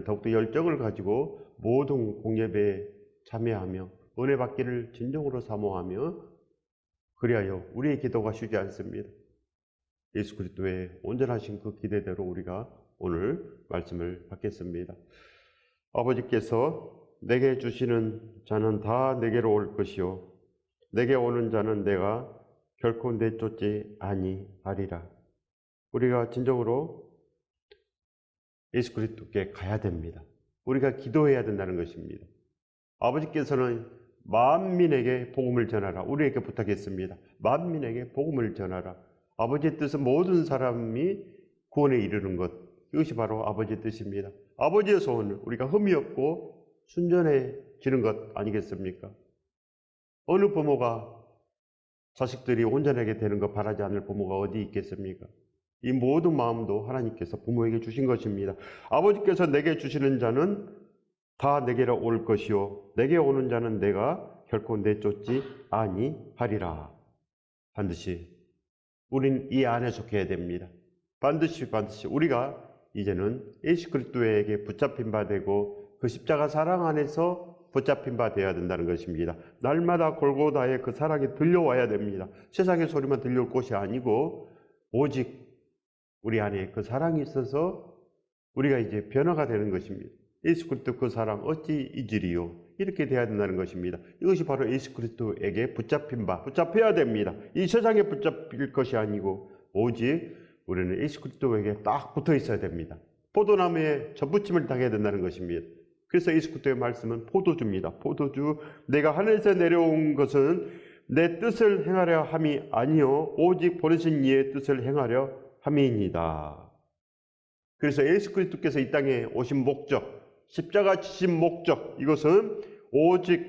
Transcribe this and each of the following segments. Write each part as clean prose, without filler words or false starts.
때는 더욱더 열정을 가지고 모든 공예배에 참여하며 은혜 받기를 진정으로 사모하며 그리하여 우리의 기도가 쉬지 않습니다. 예수 그리스도의 온전하신 그 기대대로 우리가 오늘 말씀을 받겠습니다. 아버지께서 내게 주시는 자는 다 내게로 올 것이요 내게 오는 자는 내가 결코 내쫓지 아니하리라. 우리가 진정으로 예수 그리스도께 가야 됩니다. 우리가 기도해야 된다는 것입니다. 아버지께서는 만민에게 복음을 전하라. 우리에게 부탁했습니다. 만민에게 복음을 전하라. 아버지의 뜻은 모든 사람이 구원에 이르는 것. 이것이 바로 아버지의 뜻입니다. 아버지의 소원은 우리가 흠이 없고 순전해지는 것 아니겠습니까? 어느 부모가 자식들이 온전하게 되는 것 바라지 않을 부모가 어디 있겠습니까? 이 모든 마음도 하나님께서 부모에게 주신 것입니다. 아버지께서 내게 주시는 자는 다 내게로 올 것이요 내게 오는 자는 내가 결코 내쫓지 아니하리라. 반드시 우린 이 안에 속해야 됩니다. 반드시 우리가 이제는 예수 그리스도에게 붙잡힌 바 되고 그 십자가 사랑 안에서 붙잡힌 바 되어야 된다는 것입니다. 날마다 골고다의 그 사랑이 들려와야 됩니다. 세상의 소리만 들려올 것이 아니고 오직 우리 안에 그 사랑이 있어서 우리가 이제 변화가 되는 것입니다. 예수 그리스도 그 사랑 어찌 잊으리요? 이렇게 돼야 된다는 것입니다. 이것이 바로 예수 그리스도에게 붙잡힌 바, 붙잡혀야 됩니다. 이 세상에 붙잡힐 것이 아니고 오직 우리는 예수 그리스도에게 딱 붙어 있어야 됩니다. 포도나무에 접붙임을 당해야 된다는 것입니다. 그래서 예수 그리스도의 말씀은 포도주입니다. 포도주, 내가 하늘에서 내려온 것은 내 뜻을 행하려 함이 아니요 오직 보내신 이의 뜻을 행하려 함이니이다. 그래서 예수 그리스도께서 이 땅에 오신 목적, 십자가 지신 목적, 이것은 오직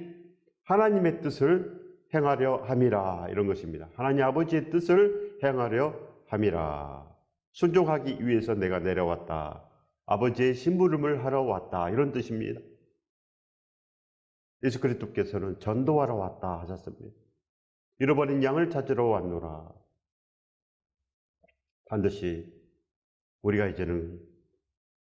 하나님의 뜻을 행하려 함이라, 이런 것입니다. 하나님 아버지의 뜻을 행하려 함이라. 순종하기 위해서 내가 내려왔다. 아버지의 심부름을 하러 왔다, 이런 뜻입니다. 예수 그리스도께서는 전도하러 왔다 하셨습니다. 잃어버린 양을 찾으러 왔노라. 반드시 우리가 이제는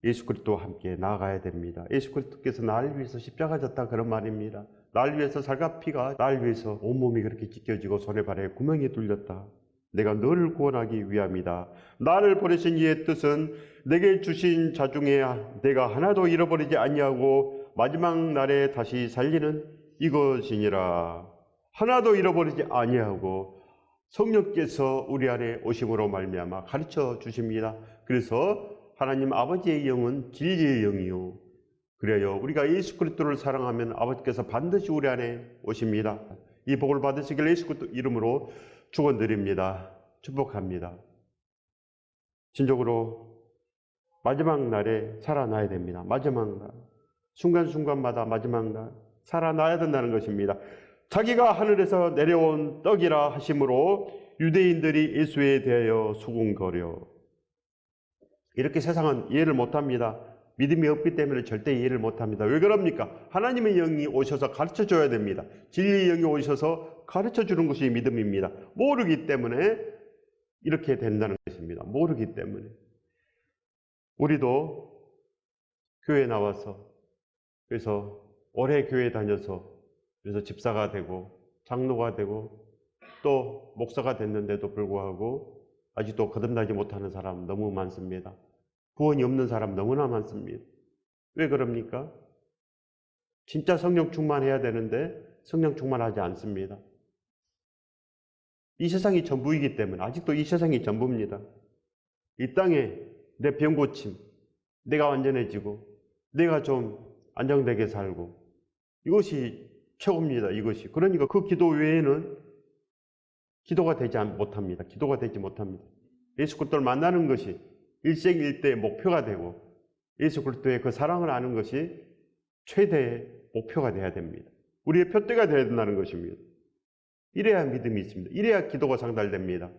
예수 그리스도와 함께 나아가야 됩니다. 예수 그리스도께서 나를 위해서 십자가 졌다, 그런 말입니다. 나를 위해서 살과 피가, 나를 위해서 온몸이 그렇게 찢겨지고 손에 발에 구멍이 뚫렸다. 내가 너를 구원하기 위함이다. 나를 보내신 이의 뜻은 내게 주신 자 중에 내가 하나도 잃어버리지 아니하고 마지막 날에 다시 살리는 이것이니라. 하나도 잃어버리지 아니하고 성령께서 우리 안에 오심으로 말미암아 가르쳐 주십니다. 그래서 하나님 아버지의 영은 진리의 영이요, 그래요 우리가 예수 그리스도를 사랑하면 아버지께서 반드시 우리 안에 오십니다. 이 복을 받으시길 예수 그리스도 이름으로 축원드립니다. 축복합니다. 진정으로 마지막 날에 살아나야 됩니다. 마지막 날, 순간순간마다 마지막 날 살아나야 된다는 것입니다. 자기가 하늘에서 내려온 떡이라 하심으로 유대인들이 예수에 대하여 수군거려. 이렇게 세상은 이해를 못합니다. 믿음이 없기 때문에 절대 이해를 못합니다. 왜 그럽니까? 하나님의 영이 오셔서 가르쳐줘야 됩니다. 진리의 영이 오셔서 가르쳐주는 것이 믿음입니다. 모르기 때문에 이렇게 된다는 것입니다. 모르기 때문에. 우리도 교회 나와서, 그래서 오래 교회 다녀서, 그래서 집사가 되고 장로가 되고 또 목사가 됐는데도 불구하고 아직도 거듭나지 못하는 사람 너무 많습니다. 구원이 없는 사람 너무나 많습니다. 왜 그럽니까? 진짜 성령 충만해야 되는데 성령 충만하지 않습니다. 이 세상이 전부이기 때문에, 아직도 이 세상이 전부입니다. 이 땅에 내 병 고침, 내가 완전해지고 내가 좀 안정되게 살고, 이것이 최고입니다. 이것이. 그러니까 그 기도 외에는 기도가 되지 못합니다. 기도가 되지 못합니다. 예수 그리스도를 만나는 것이 일생일대의 목표가 되고 예수 그리스도의 그 사랑을 아는 것이 최대의 목표가 되어야 됩니다. 우리의 표대가 되어야 된다는 것입니다. 이래야 믿음이 있습니다. 이래야 기도가 상달됩니다.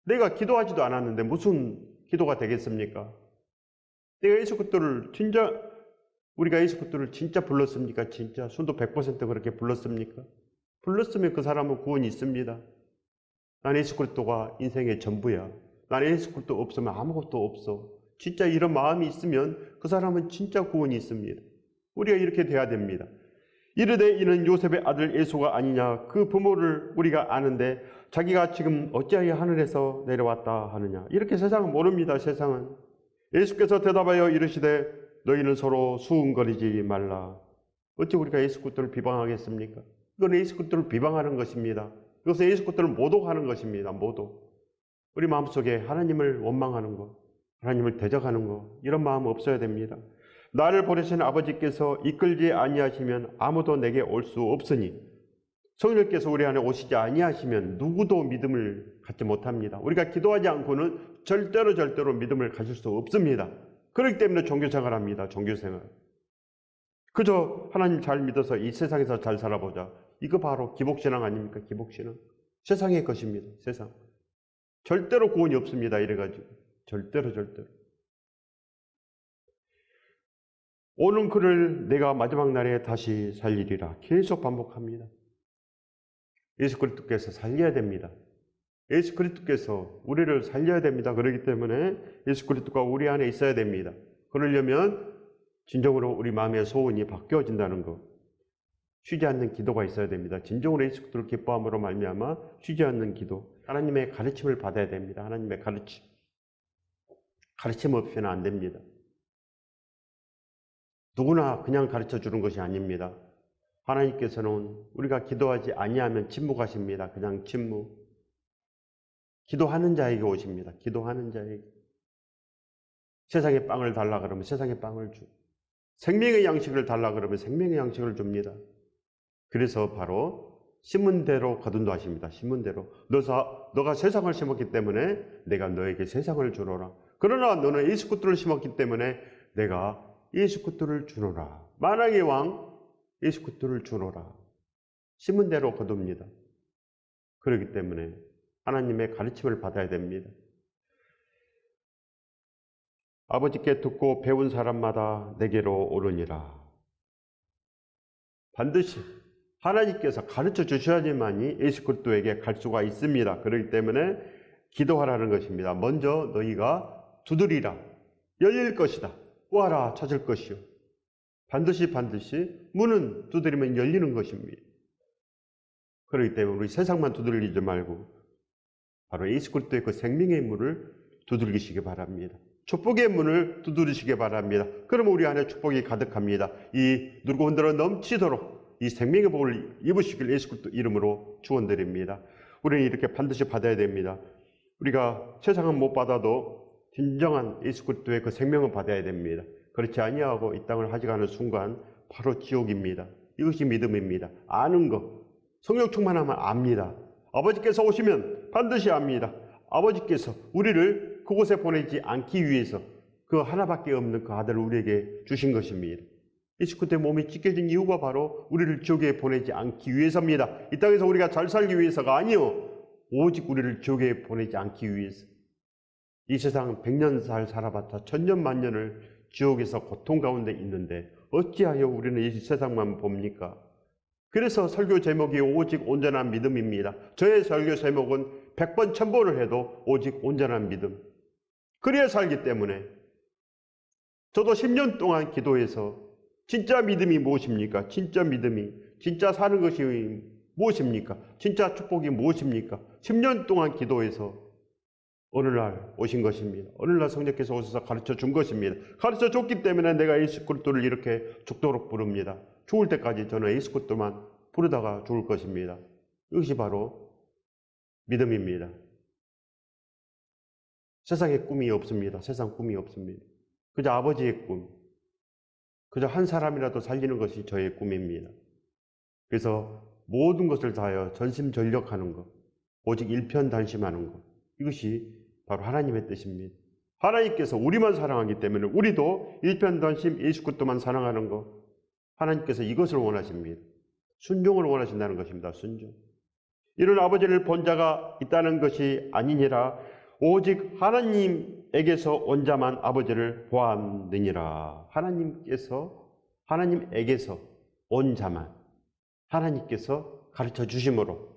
내가 기도하지도 않았는데 무슨 기도가 되겠습니까? 내가 예수 그리스도를 우리가 예수 그리스도를 진짜 불렀습니까? 진짜 순도 100% 그렇게 불렀습니까? 불렀으면 그 사람은 구원이 있습니다. 난 예수 그리스도가 인생의 전부야. 난 예수 그리스도 없으면 아무것도 없어. 진짜 이런 마음이 있으면 그 사람은 진짜 구원이 있습니다. 우리가 이렇게 돼야 됩니다. 이르되 이는 요셉의 아들 예수가 아니냐, 그 부모를 우리가 아는데 자기가 지금 어찌하여 하늘에서 내려왔다 하느냐. 이렇게 세상은 모릅니다. 세상은. 예수께서 대답하여 이르시되 너희는 서로 수군거리지 말라. 어찌 우리가 예수 그리스도를 비방하겠습니까? 이건 예수 그리스도를 비방하는 것입니다. 이것은 예수 그리스도를 모독하는 것입니다. 모독. 우리 마음속에 하나님을 원망하는 것, 하나님을 대적하는 것, 이런 마음 없어야 됩니다. 나를 보내신 아버지께서 이끌지 아니하시면 아무도 내게 올 수 없으니 성령께서 우리 안에 오시지 아니하시면 누구도 믿음을 갖지 못합니다. 우리가 기도하지 않고는 절대로 믿음을 가질 수 없습니다. 그렇기 때문에 종교생활 합니다. 종교생활. 그저 하나님 잘 믿어서 이 세상에서 잘 살아보자. 이거 바로 기복신앙 아닙니까? 기복신앙. 세상의 것입니다. 세상. 절대로 구원이 없습니다. 이래가지고. 절대로. 오는 그를 내가 마지막 날에 다시 살리리라. 계속 반복합니다. 예수 그리스도께서 살려야 됩니다. 예수 그리스도께서 우리를 살려야 됩니다. 그렇기 때문에 예수 그리스도가 우리 안에 있어야 됩니다. 그러려면 진정으로 우리 마음의 소원이 바뀌어진다는 것. 쉬지 않는 기도가 있어야 됩니다. 진정으로 예수 그리스도를 기뻐함으로 말미암아 쉬지 않는 기도. 하나님의 가르침을 받아야 됩니다. 하나님의 가르침. 가르침 없이는 안 됩니다. 누구나 그냥 가르쳐 주는 것이 아닙니다. 하나님께서는 우리가 기도하지 아니하면 침묵하십니다. 그냥 침묵. 기도하는 자에게 오십니다. 기도하는 자에게. 세상의 빵을 달라 그러면 세상의 빵을 주고, 생명의 양식을 달라 그러면 생명의 양식을 줍니다. 그래서 바로 심은 대로 거둔다 하십니다. 심은 대로. 너가 세상을 심었기 때문에 내가 너에게 세상을 주노라. 그러나 너는 예수 그리스도를 심었기 때문에 내가 예수 그리스도를 주노라. 만왕의 왕 예수 그리스도를 주노라. 심은 대로 거둡니다. 그렇기 때문에 하나님의 가르침을 받아야 됩니다. 아버지께 듣고 배운 사람마다 내게로 오르니라. 반드시 하나님께서 가르쳐 주셔야지만이 예수 그리스도에게 갈 수가 있습니다. 그렇기 때문에 기도하라는 것입니다. 먼저 너희가 두드리라. 열릴 것이다. 구하라. 찾을 것이요. 반드시 문은 두드리면 열리는 것입니다. 그렇기 때문에 우리 세상만 두드리지 말고 바로 예수 그리스도의 그 생명의 문을 두드리시기 바랍니다. 축복의 문을 두드리시기 바랍니다. 그러면 우리 안에 축복이 가득합니다. 이 누르고 흔들어 넘치도록 이 생명의 복을 입으시길 예수 그리스도 이름으로 축원드립니다. 우리는 이렇게 반드시 받아야 됩니다. 우리가 세상은 못 받아도 진정한 예수 그리스도의 그 생명을 받아야 됩니다. 그렇지 아니하고 이 땅을 하직하는 순간 바로 지옥입니다. 이것이 믿음입니다. 아는 것. 성령 충만하면 압니다. 아버지께서 오시면 반드시 압니다. 아버지께서 우리를 그곳에 보내지 않기 위해서 그 하나밖에 없는 그 아들을 우리에게 주신 것입니다. 예수 그리스도의 몸이 찢겨진 이유가 바로 우리를 지옥에 보내지 않기 위해서입니다. 이 땅에서 우리가 잘 살기 위해서가 아니요, 오직 우리를 지옥에 보내지 않기 위해서. 이 세상 100년 살아봤자 1000년 만년을 지옥에서 고통 가운데 있는데 어찌하여 우리는 이 세상만 봅니까? 그래서 설교 제목이 오직 온전한 믿음입니다. 저의 설교 제목은 100번 1000번을 해도 오직 온전한 믿음. 그래야 살기 때문에 저도 10년 동안 기도해서 진짜 믿음이 무엇입니까? 진짜 믿음이, 진짜 사는 것이 무엇입니까? 진짜 축복이 무엇입니까? 10년 동안 기도해서 어느 날 오신 것입니다. 어느 날 성령께서 오셔서 가르쳐 준 것입니다. 가르쳐 줬기 때문에 내가 예수 그리스도를 이렇게 죽도록 부릅니다. 죽을 때까지 저는 예수 그리스도만 부르다가 죽을 것입니다. 이것이 바로 믿음입니다. 세상에 꿈이 없습니다. 세상 꿈이 없습니다. 그저 아버지의 꿈, 그저 한 사람이라도 살리는 것이 저의 꿈입니다. 그래서 모든 것을 다하여 전심전력하는 것, 오직 일편단심하는 것, 이것이 바로 하나님의 뜻입니다. 하나님께서 우리만 사랑하기 때문에 우리도 일편단심 예수 그리스도만 사랑하는 것, 하나님께서 이것을 원하십니다. 순종을 원하신다는 것입니다. 순종. 이런 아버지를 본 자가 있다는 것이 아니니라. 오직 하나님에게서 온 자만 아버지를 보았느니라. 하나님에게서 온 자만 하나님께서 가르쳐 주심으로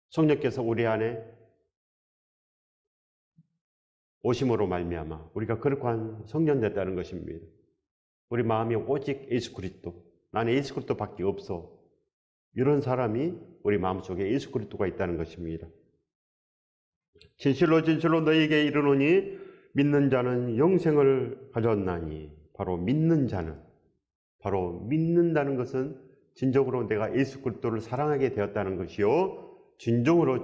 성령께서 우리 안에 오심으로 말미암아 우리가 거룩한 성전 됐다는 것입니다. 우리 마음이 오직 예수 그리스도, 나는 예수 그리스도밖에 없어. 이런 사람이 우리 마음속에 예수 그리스도가 있다는 것입니다. 진실로 진실로 너희에게 이르노니 믿는 자는 영생을 가졌나니. 바로 믿는 자는, 바로 믿는다는 것은 진정으로 내가 예수 그리스도를 사랑하게 되었다는 것이요, 진정으로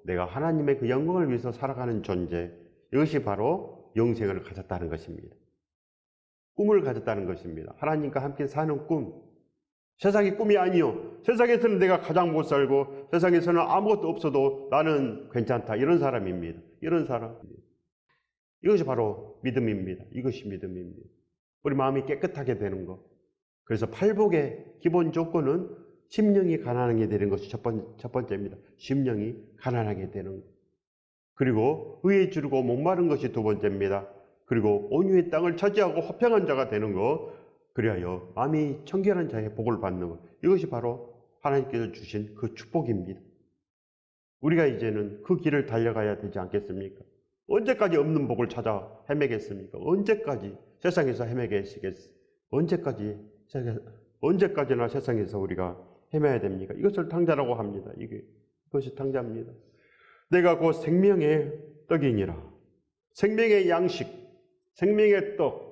내가 하나님의 그 영광을 위해서 살아가는 존재, 이것이 바로 영생을 가졌다는 것입니다. 꿈을 가졌다는 것입니다. 하나님과 함께 사는 꿈. 세상의 꿈이 아니요, 세상에서는 내가 가장 못 살고 세상에서는 아무것도 없어도 나는 괜찮다, 이런 사람입니다. 이런 사람. 이것이 바로 믿음입니다. 이것이 믿음입니다. 우리 마음이 깨끗하게 되는 것. 그래서 팔복의 기본 조건은 심령이 가난하게 되는 것이 첫 번째입니다. 심령이 가난하게 되는 것. 그리고 의에 주르고 목마른 것이 두 번째입니다. 그리고 온유의 땅을 차지하고 화평한 자가 되는 것. 그리하여 마음이 청결한 자의 복을 받는 것. 이것이 바로 하나님께서 주신 그 축복입니다. 우리가 이제는 그 길을 달려가야 되지 않겠습니까? 언제까지 없는 복을 찾아 헤매겠습니까? 언제까지 세상에서 헤매겠습니까? 언제까지나 세상에서 우리가 헤매야 됩니까? 이것을 탕자라고 합니다. 이것이 탕자입니다. 내가 곧 생명의 떡이니라. 생명의 양식, 생명의 떡.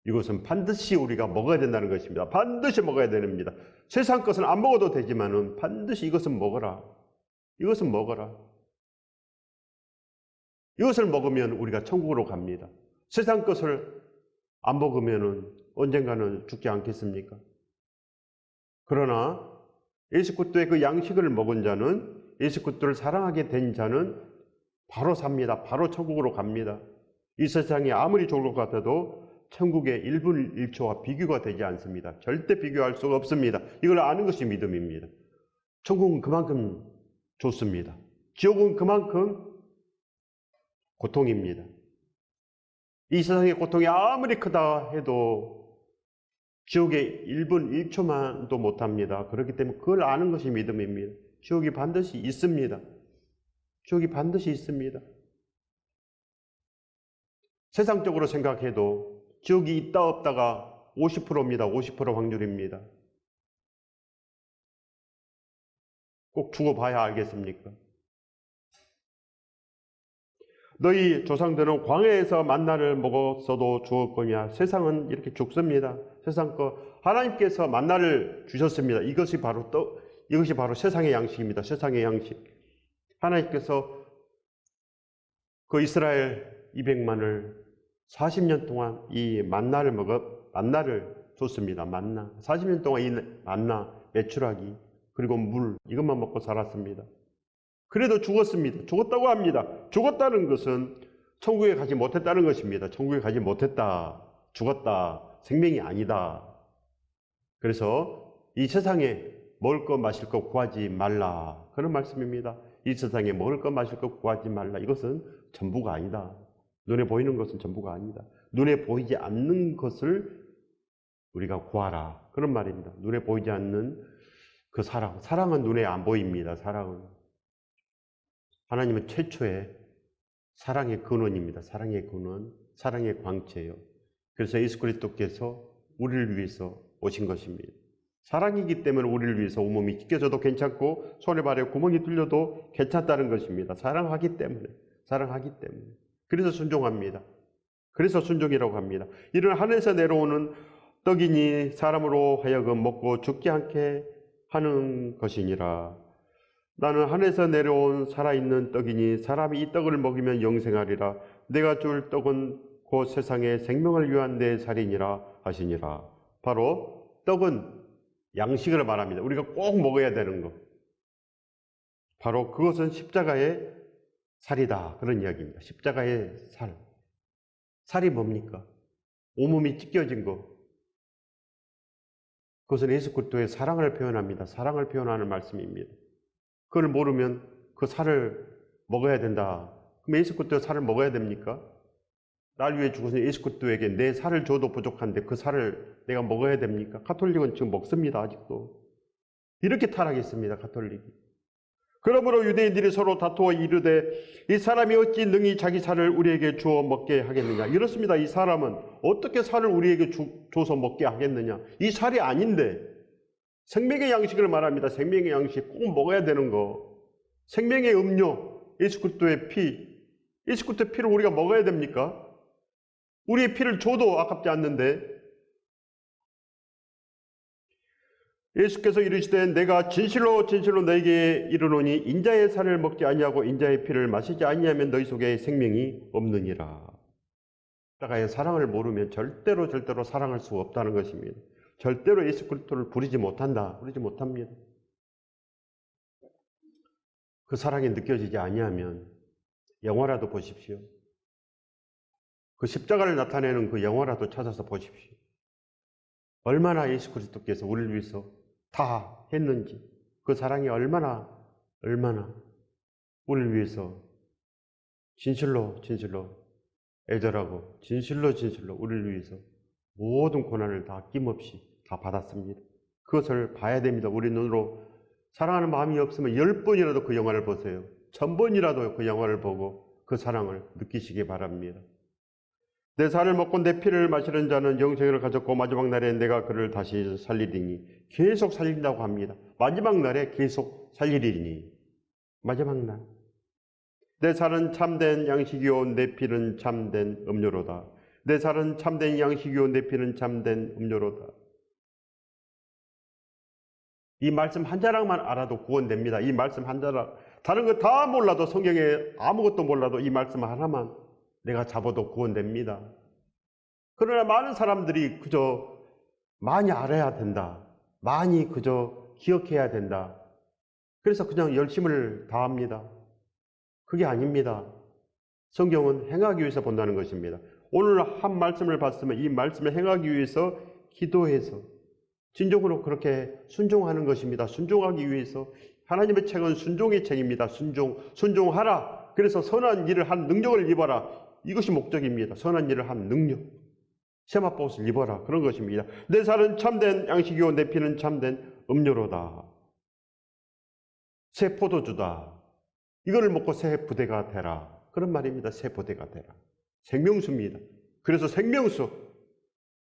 이것은 반드시 우리가 먹어야 된다는 것입니다. 반드시 먹어야 됩니다. 세상 것은 안 먹어도 되지만은 반드시 이것은 먹어라. 이것은 먹어라. 이것을 먹으면 우리가 천국으로 갑니다. 세상 것을 안 먹으면은 언젠가는 죽지 않겠습니까? 그러나 예수 그리스도의 그 양식을 먹은 자는, 예수 그리스도를 사랑하게 된 자는 바로 삽니다. 바로 천국으로 갑니다. 이 세상이 아무리 좋을 것 같아도 천국의 1분 1초와 비교가 되지 않습니다. 절대 비교할 수가 없습니다. 이걸 아는 것이 믿음입니다. 천국은 그만큼 좋습니다. 지옥은 그만큼 고통입니다. 이 세상의 고통이 아무리 크다 해도 지옥의 1분 1초만도 못합니다. 그렇기 때문에 그걸 아는 것이 믿음입니다. 지옥이 반드시 있습니다. 지옥이 반드시 있습니다. 세상적으로 생각해도 지옥이 있다 없다가 50%입니다. 50% 확률입니다. 꼭 죽어봐야 알겠습니까? 너희 조상들은 광야에서 만나를 먹었어도 죽었거냐. 세상은 이렇게 죽습니다. 세상 거 하나님께서 만나를 주셨습니다. 이것이 바로 세상의 양식입니다. 세상의 양식. 하나님께서 그 이스라엘 200만을 40년 동안 이 만나를 줬습니다. 만나. 40년 동안 이 만나, 메추라기, 그리고 물, 이것만 먹고 살았습니다. 그래도 죽었습니다. 죽었다고 합니다. 죽었다는 것은 천국에 가지 못했다는 것입니다. 천국에 가지 못했다, 죽었다, 생명이 아니다. 그래서 이 세상에 먹을 것 마실 것 구하지 말라, 그런 말씀입니다. 이 세상에 먹을 것 마실 것 구하지 말라. 이것은 전부가 아니다. 눈에 보이는 것은 전부가 아니다. 눈에 보이지 않는 것을 우리가 구하라, 그런 말입니다. 눈에 보이지 않는 그 사랑은 눈에 안 보입니다. 사랑은 하나님은 최초의 사랑의 근원입니다. 사랑의 근원, 사랑의 광채예요. 그래서 예수 그리스도께서 우리를 위해서 오신 것입니다. 사랑이기 때문에 우리를 위해서 온몸이 찢겨져도 괜찮고 손에 발에 구멍이 뚫려도 괜찮다는 것입니다. 사랑하기 때문에. 그래서 순종합니다. 그래서 순종이라고 합니다. 이런 하늘에서 내려오는 떡이니 사람으로 하여금 먹고 죽지 않게 하는 것이니라. 나는 하늘에서 내려온 살아있는 떡이니 사람이 이 떡을 먹으면 영생하리라. 내가 줄 떡은 곧 세상의 생명을 위한 내 살이니라 하시니라. 바로 떡은 양식을 말합니다. 우리가 꼭 먹어야 되는 것. 바로 그것은 십자가의 살이다, 그런 이야기입니다. 십자가의 살. 살이 뭡니까? 온몸이 찢겨진 것. 그것은 예수 그리스도의 사랑을 표현합니다. 사랑을 표현하는 말씀입니다. 그걸 모르면 그 살을 먹어야 된다. 그럼 예수 그리스도의 살을 먹어야 됩니까? 날 위해 죽으신 예수 그리스도에게 내 살을 줘도 부족한데 그 살을 내가 먹어야 됩니까? 가톨릭은 지금 먹습니다. 아직도. 이렇게 타락했습니다. 가톨릭이. 그러므로 유대인들이 서로 다투어 이르되 이 사람이 어찌 능히 자기 살을 우리에게 주어 먹게 하겠느냐. 이렇습니다. 이 사람은 어떻게 살을 우리에게 줘서 먹게 하겠느냐. 이 살이 아닌데 생명의 양식을 말합니다. 생명의 양식 꼭 먹어야 되는 거. 생명의 음료, 예수 그리스도의 피. 예수 그리스도의 피를 우리가 먹어야 됩니까? 우리의 피를 줘도 아깝지 않는데 예수께서 이르시되 내가 진실로 진실로 너에게 이르노니 인자의 살을 먹지 아니하고 인자의 피를 마시지 아니하면 너희 속에 생명이 없느니라. 다가의 사랑을 모르면 절대로 사랑할 수 없다는 것입니다. 절대로 예수 그리스도를 부르지 못합니다. 그 사랑이 느껴지지 아니하면 영화라도 보십시오. 그 십자가를 나타내는 그 영화라도 찾아서 보십시오. 얼마나 예수 그리스도께서 우리를 위해서 다 했는지, 그 사랑이 얼마나 우리를 위해서 진실로 애절하고 진실로 우리를 위해서 모든 고난을 다 아낌없이 다 받았습니다. 그것을 봐야 됩니다. 우리 눈으로. 사랑하는 마음이 없으면 10번이라도 그 영화를 보세요. 1000번이라도 그 영화를 보고 그 사랑을 느끼시기 바랍니다. 내 살을 먹고 내 피를 마시는 자는 영생을 가졌고 마지막 날에 내가 그를 다시 살리리니. 계속 살린다고 합니다. 마지막 날에 계속 살리리니. 마지막 날. 내 살은 참된 양식이요 내 피는 참된 음료로다. 내 살은 참된 양식이요 내 피는 참된 음료로다. 이 말씀 한 자락만 알아도 구원됩니다. 이 말씀 한 자락. 다른 거 다 몰라도, 성경에 아무것도 몰라도 이 말씀 하나만 내가 잡아도 구원됩니다. 그러나 많은 사람들이 그저 많이 알아야 된다. 많이 그저 기억해야 된다. 그래서 그냥 열심을 다합니다. 그게 아닙니다. 성경은 행하기 위해서 본다는 것입니다. 오늘 한 말씀을 봤으면 이 말씀을 행하기 위해서 기도해서 진정으로 그렇게 순종하는 것입니다. 순종하기 위해서. 하나님의 책은 순종의 책입니다. 순종하라. 그래서 선한 일을 한 능력을 입어라. 이것이 목적입니다. 선한 일을 한 능력. 세마포스를 입어라. 그런 것입니다. 내 살은 참된 양식이요 내 피는 참된 음료로다. 새 포도주다. 이거를 먹고 새 부대가 되라. 그런 말입니다. 새 부대가 되라. 생명수입니다. 그래서 생명수.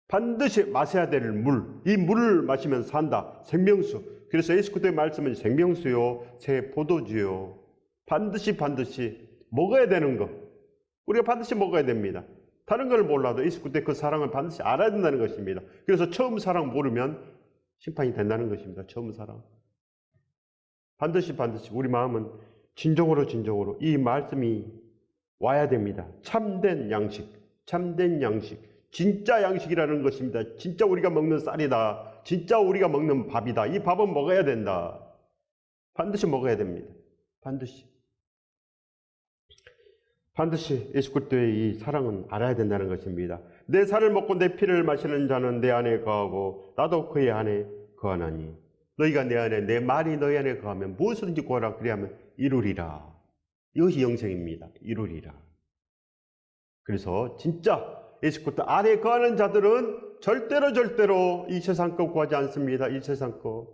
반드시 마셔야 될 물. 이 물을 마시면 산다. 생명수. 그래서 예수 그리스도의 말씀은 생명수요, 새 포도주요. 반드시 먹어야 되는 것. 우리가 반드시 먹어야 됩니다. 다른 걸 몰라도 예수 그리스도의 그 사랑을 반드시 알아야 된다는 것입니다. 그래서 처음 사랑 모르면 심판이 된다는 것입니다. 처음 사랑. 반드시 우리 마음은 진정으로 이 말씀이 와야 됩니다. 참된 양식. 진짜 양식이라는 것입니다. 진짜 우리가 먹는 쌀이다. 진짜 우리가 먹는 밥이다. 이 밥은 먹어야 된다. 반드시 먹어야 됩니다. 반드시 예수 그리스도의 이 사랑은 알아야 된다는 것입니다. 내 살을 먹고 내 피를 마시는 자는 내 안에 거하고 나도 그의 안에 거하나니. 너희가 내 안에, 내 말이 너희 안에 거하면 무엇이든지 구하라 그리하면 이루리라. 이것이 영생입니다. 이루리라. 그래서 진짜 예수 그리스도 안에 거하는 자들은 절대로 이 세상 것 구하지 않습니다. 이 세상 것.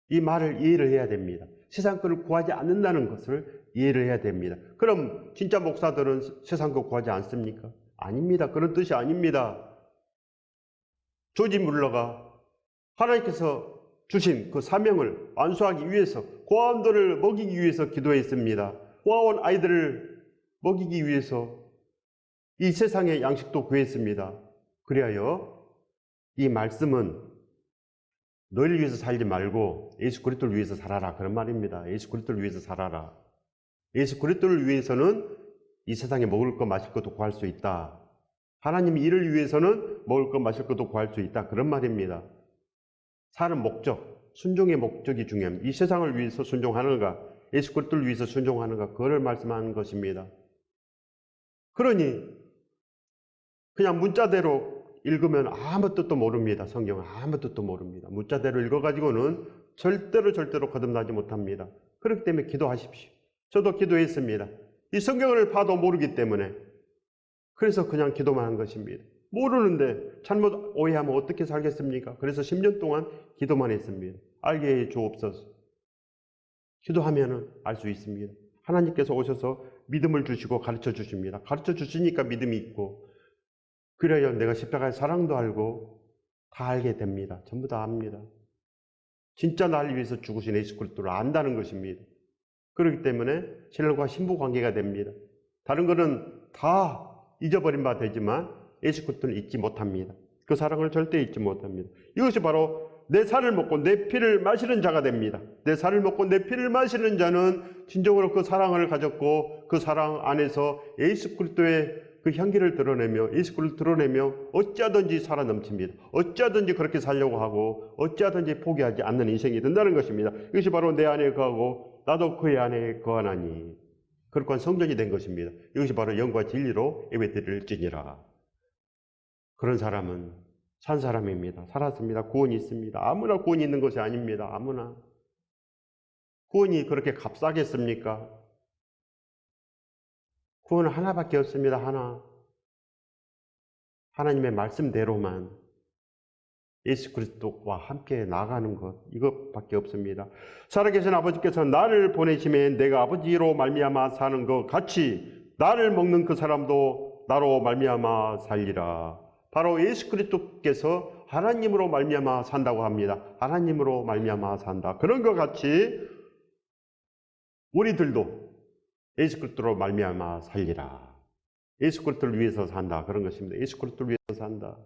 이 말을 이해를 해야 됩니다. 세상 것을 구하지 않는다는 것을 이해를 해야 됩니다. 그럼 진짜 목사들은 세상 것 구하지 않습니까? 아닙니다. 그런 뜻이 아닙니다. 조지 물러가 하나님께서 주신 그 사명을 완수하기 위해서, 고아원들을 먹이기 위해서 기도했습니다. 고아원 아이들을 먹이기 위해서 이 세상의 양식도 구했습니다. 그리하여 이 말씀은 너희를 위해서 살지 말고 예수 그리스도를 위해서 살아라. 그런 말입니다. 예수 그리스도를 위해서 살아라. 예수 그리스도를 위해서는 이 세상에 먹을 것 마실 것도 구할 수 있다. 하나님 일을 위해서는 먹을 것 마실 것도 구할 수 있다. 그런 말입니다. 사는 목적, 순종의 목적이 중요합니다. 이 세상을 위해서 순종하는가, 예수 그리스도를 위해서 순종하는가, 그거를 말씀하는 것입니다. 그러니 그냥 문자대로 읽으면 아무 뜻도 모릅니다. 성경은 아무 뜻도 모릅니다. 문자대로 읽어가지고는 절대로 거듭나지 못합니다. 그렇기 때문에 기도하십시오. 저도 기도했습니다. 이 성경을 봐도 모르기 때문에. 그래서 그냥 기도만 한 것입니다. 모르는데 잘못 오해하면 어떻게 살겠습니까? 그래서 10년 동안 기도만 했습니다. 알게 해 주옵소서. 기도하면 알 수 있습니다. 하나님께서 오셔서 믿음을 주시고 가르쳐 주십니다. 가르쳐 주시니까 믿음이 있고, 그래야 내가 십자가의 사랑도 알고 다 알게 됩니다. 전부 다 압니다. 진짜 나를 위해서 죽으신 예수 그리스도를 안다는 것입니다. 그렇기 때문에 신랑과 신부 관계가 됩니다. 다른 거는 다 잊어버린 바 되지만 예수 그리스도를 잊지 못합니다. 그 사랑을 절대 잊지 못합니다. 이것이 바로 내 살을 먹고 내 피를 마시는 자가 됩니다. 내 살을 먹고 내 피를 마시는 자는 진정으로 그 사랑을 가졌고 그 사랑 안에서 예수 그리스도의 그 향기를 드러내며 예수 그리스도를 드러내며 어찌하든지 살아 넘칩니다. 어찌하든지 그렇게 살려고 하고 어찌하든지 포기하지 않는 인생이 된다는 것입니다. 이것이 바로 내 안에 거하고 나도 그의 안에 거하나니 그렇게 성전이 된 것입니다. 이것이 바로 영과 진리로 예배드릴지니라. 그런 사람은 산 사람입니다. 살았습니다. 구원이 있습니다. 아무나 구원이 있는 것이 아닙니다. 아무나. 구원이 그렇게 값싸겠습니까? 구원은 하나밖에 없습니다. 하나. 하나님의 말씀대로만 예수 그리스도와 함께 나가는 것, 이것밖에 없습니다. 살아계신 아버지께서 나를 보내심에 내가 아버지로 말미암아 사는 것 같이 나를 먹는 그 사람도 나로 말미암아 살리라. 바로 예수 그리스도께서 하나님으로 말미암아 산다고 합니다. 하나님으로 말미암아 산다. 그런 것 같이 우리들도 예수 그리스도로 말미암아 살리라. 예수 그리스도를 위해서 산다. 그런 것입니다. 예수 그리스도를 위해서 산다.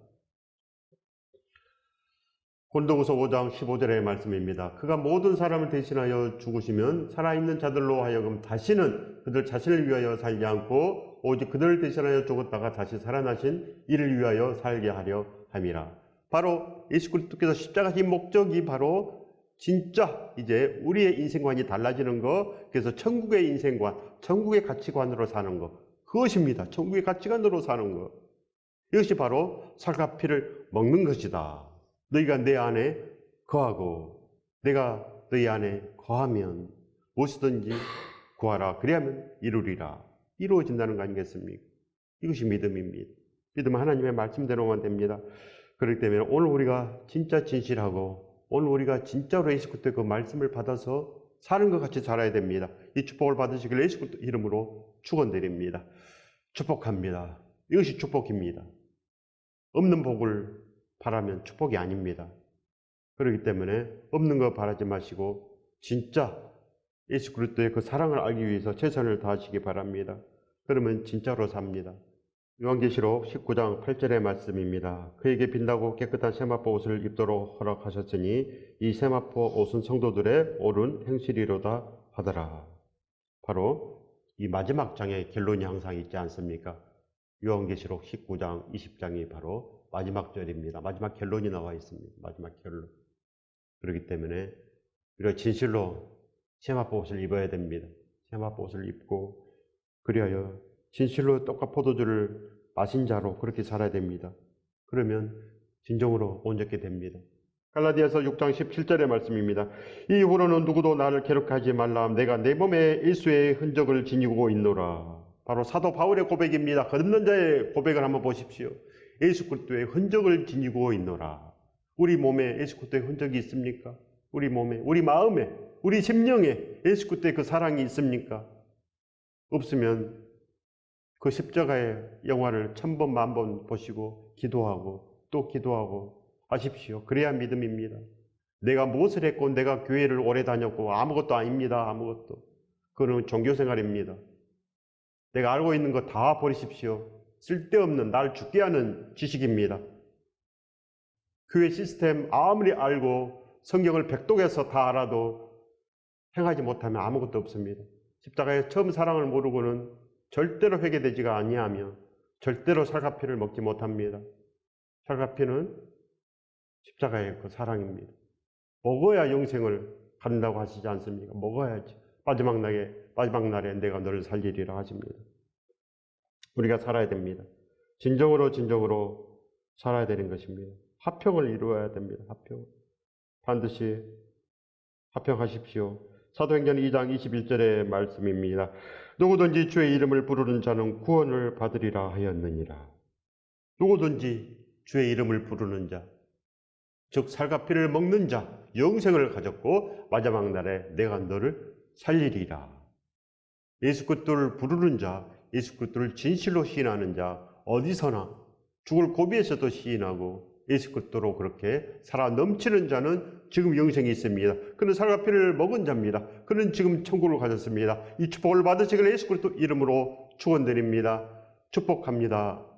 고린도후서 5장 15절의 말씀입니다. 그가 모든 사람을 대신하여 죽으시면 살아있는 자들로 하여금 다시는 그들 자신을 위하여 살지 않고 오직 그들을 대신하여 죽었다가 다시 살아나신 이를 위하여 살게 하려 함이라. 바로 예수 그리스도께서 십자가 진 목적이 바로 진짜 이제 우리의 인생관이 달라지는 것, 그래서 천국의 인생관, 천국의 가치관으로 사는 것, 그것입니다. 천국의 가치관으로 사는 것. 이것이 바로 살과 피를 먹는 것이다. 너희가 내 안에 거하고 내가 너희 안에 거하면 무엇이든지 구하라. 그리하면 이루리라. 이루어진다는 거 아니겠습니까? 이것이 믿음입니다. 믿음은 하나님의 말씀대로만 됩니다. 그렇기 때문에 오늘 우리가 진짜 진실하고 오늘 우리가 진짜로 예수 그리스도의 그 말씀을 받아서 사는 것 같이 살아야 됩니다. 이 축복을 받으시길 예수 그리스도 이름으로 축원드립니다. 축복합니다. 이것이 축복입니다. 없는 복을 바라면 축복이 아닙니다. 그렇기 때문에 없는 거 바라지 마시고 진짜 예수 그리스도의 그 사랑을 알기 위해서 최선을 다하시기 바랍니다. 그러면 진짜로 삽니다. 요한계시록 19장 8절의 말씀입니다. 그에게 빛나고 깨끗한 세마포 옷을 입도록 허락하셨으니 이 세마포 옷은 성도들의 옳은 행실이로다 하더라. 바로 이 마지막 장의 결론이 항상 있지 않습니까? 요한계시록 19장 20장이 바로 마지막 절입니다. 마지막 결론이 나와 있습니다. 마지막 결론. 그렇기 때문에 우리가 진실로 세마포 옷을 입어야 됩니다. 세마포 옷을 입고 그리하여 진실로 떡과 포도주를 마신 자로 그렇게 살아야 됩니다. 그러면 진정으로 온전케 됩니다. 갈라디아서 6장 17절의 말씀입니다. 이후로는 누구도 나를 괴롭게 말라. 내가 내 몸에 예수의 흔적을 지니고 있노라. 바로 사도 바울의 고백입니다. 거듭난 자의 고백을 한번 보십시오. 예수 그리스도의 흔적을 지니고 있노라. 우리 몸에 예수 그리스도의 흔적이 있습니까? 우리 몸에, 우리 마음에, 우리 심령에 예수 그리스도의 그 사랑이 있습니까? 없으면 그 십자가의 영화를 1000번, 10,000번 보시고 기도하고 또 기도하고 하십시오. 그래야 믿음입니다. 내가 무엇을 했고 내가 교회를 오래 다녔고 아무것도 아닙니다. 아무것도. 그거는 종교생활입니다. 내가 알고 있는 거 다 버리십시오. 쓸데없는 날 죽게 하는 지식입니다. 교회 시스템 아무리 알고 성경을 백독해서 다 알아도 행하지 못하면 아무것도 없습니다. 십자가의 처음 사랑을 모르고는 절대로 회개되지가 아니하며 절대로 살갑피를 먹지 못합니다. 살갑피는 십자가의 그 사랑입니다. 먹어야 영생을 갖는다고 하시지 않습니까? 먹어야지. 마지막 날에 내가 너를 살리리라 하십니다. 우리가 살아야 됩니다. 진정으로 살아야 되는 것입니다. 화평을 이루어야 됩니다. 화평. 반드시 화평하십시오. 사도행전 2장 21절의 말씀입니다. 누구든지 주의 이름을 부르는 자는 구원을 받으리라 하였느니라. 누구든지 주의 이름을 부르는 자, 즉 살과 피를 먹는 자, 영생을 가졌고 마지막 날에 내가 너를 살리리라. 예수 그리스도를 부르는 자, 예수 그리스도를 진실로 시인하는 자, 어디서나 죽을 고비에서도 시인하고 예수 그리스도로 그렇게 살아 넘치는 자는 지금 영생이 있습니다. 그는 살과 피를 먹은 자입니다. 그는 지금 천국을 가졌습니다. 이 축복을 받으시길 예수 그리스도 이름으로 축원드립니다. 축복합니다.